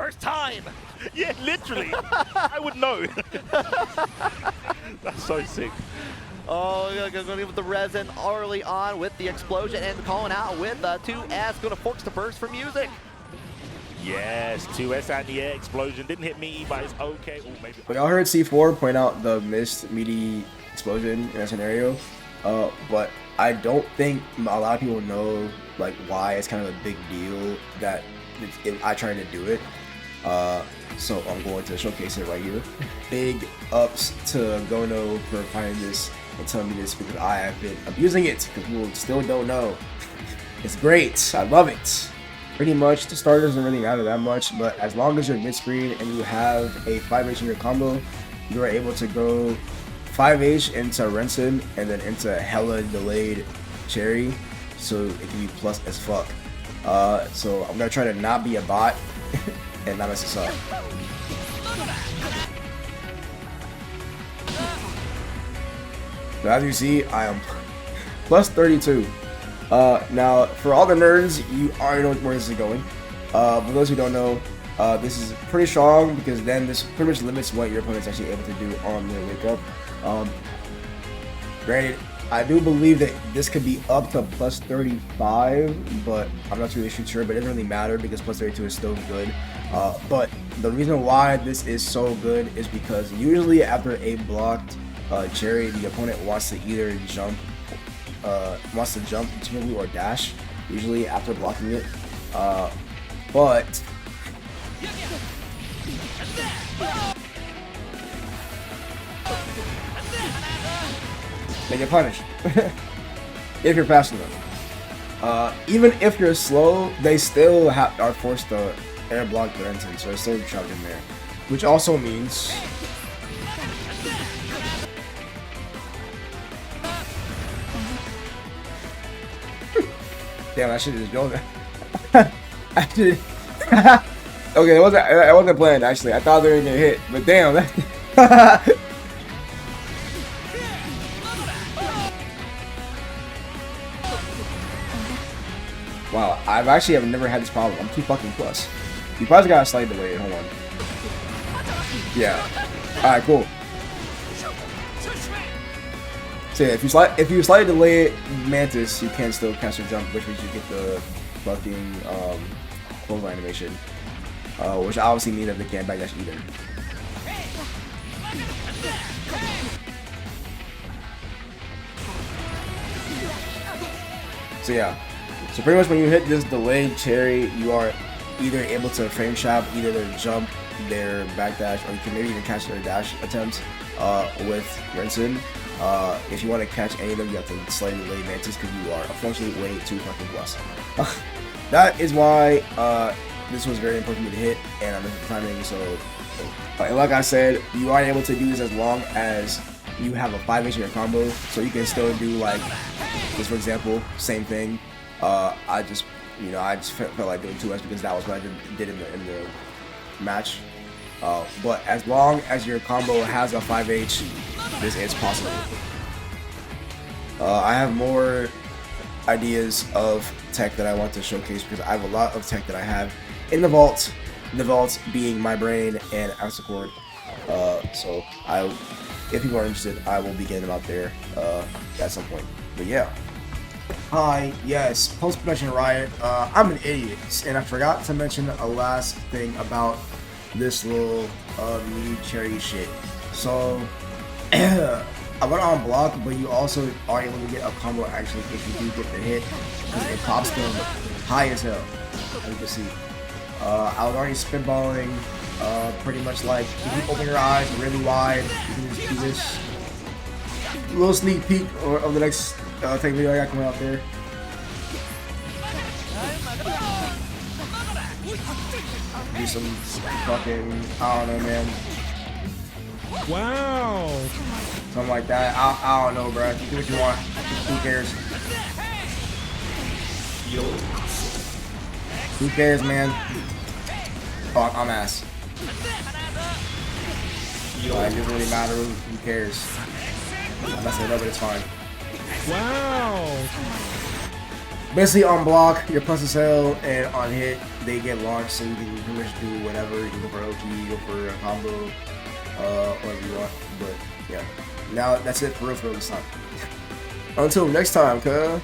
first time. Yeah, literally. I would know. That's so sick. Oh, going to with the resin early on with the explosion and calling out with 2S. Going to force the burst for music. Yes, 2S out in the air, explosion. Didn't hit Meaty, but it's okay. Ooh, maybe. But y'all heard C4 point out the missed Meaty explosion in that scenario. But I don't think a lot of people know like why it's kind of a big deal that I tried to do it. So I'm going to showcase it right here. Big ups to Gono for finding this and telling me this because I have been abusing it because people still don't know. It's great. I love it. Pretty much the starter doesn't really matter that much, but as long as you're mid-screen and you have a 5H in your combo, you are able to go 5H into Renson and then into hella delayed Cherry, so it can be plus as fuck. So I'm gonna try to not be a bot and not mess this up. But as you see, I am plus 32. Now, for all the nerds, you already know where this is going. For those who don't know, this is pretty strong because then this pretty much limits what your opponent's actually able to do on their wake up. Granted, I do believe that this could be up to plus 35, but I'm not really sure, but it doesn't really matter because plus 32 is still good. But the reason why this is so good is because usually after a blocked Cherry, the opponent wants to either jump typically or dash, usually after blocking it. But they get punished if you're fast enough. Even if you're slow, they still are forced to air block the entrance, so they're still trapped in there, which also means damn, I should have just known that. I should. Okay, it wasn't planned actually. I thought they were gonna hit, but damn. Wow, I've never had this problem. I'm too fucking plus. You probably gotta slide delay it. Hold on. Yeah. All right, cool. So yeah, if you slightly delay Mantis, you can still cast your jump, which means you get the fucking clothesline animation, which obviously means that they can't backdash either. So yeah, so pretty much when you hit this delayed Cherry, you are either able to frame trap either their jump, their backdash, or you can maybe even catch their dash attempts with Renson. If you want to catch any of them, you have to slightly delay Mantis because you are unfortunately way too fucking plus. That is why this was very important for me to hit, and I'm the timing. So, like I said, you are able to do this as long as you have a 5H in your combo, so you can still do like this, for example, same thing. I just felt like doing 2S because that was what I did in the match. But as long as your combo has a 5H, this is possible. I have more ideas of tech that I want to showcase because I have a lot of tech that I have in the vault. The vault being my brain and Axicord. So if people are interested, I will be getting them out there at some point. But yeah. Hi, yes, post-production riot. I'm an idiot, and I forgot to mention a last thing about this little Meaty Cherry shit. So I went on block, but you also are able to get a combo actually if you do get the hit, because it pops them high as hell, as you can see. I was already spitballing, pretty much like if you open your eyes really wide, you can just do this little sneak peek of the next tech video I got coming out there. Do some fucking, I don't know, man. Wow. Something like that. I don't know, bro. Do what you want. Who cares? Who cares, man? Oh, I'm ass. It doesn't really matter. Who cares? I'm messing it up, but it's fine. Wow. Basically, on block, you're plus as hell, and on hit, they get launched, so you can pretty much do whatever. You can go for OP, go for a combo, whatever you want. But yeah, now that's it for real this time. Until next time, cuz.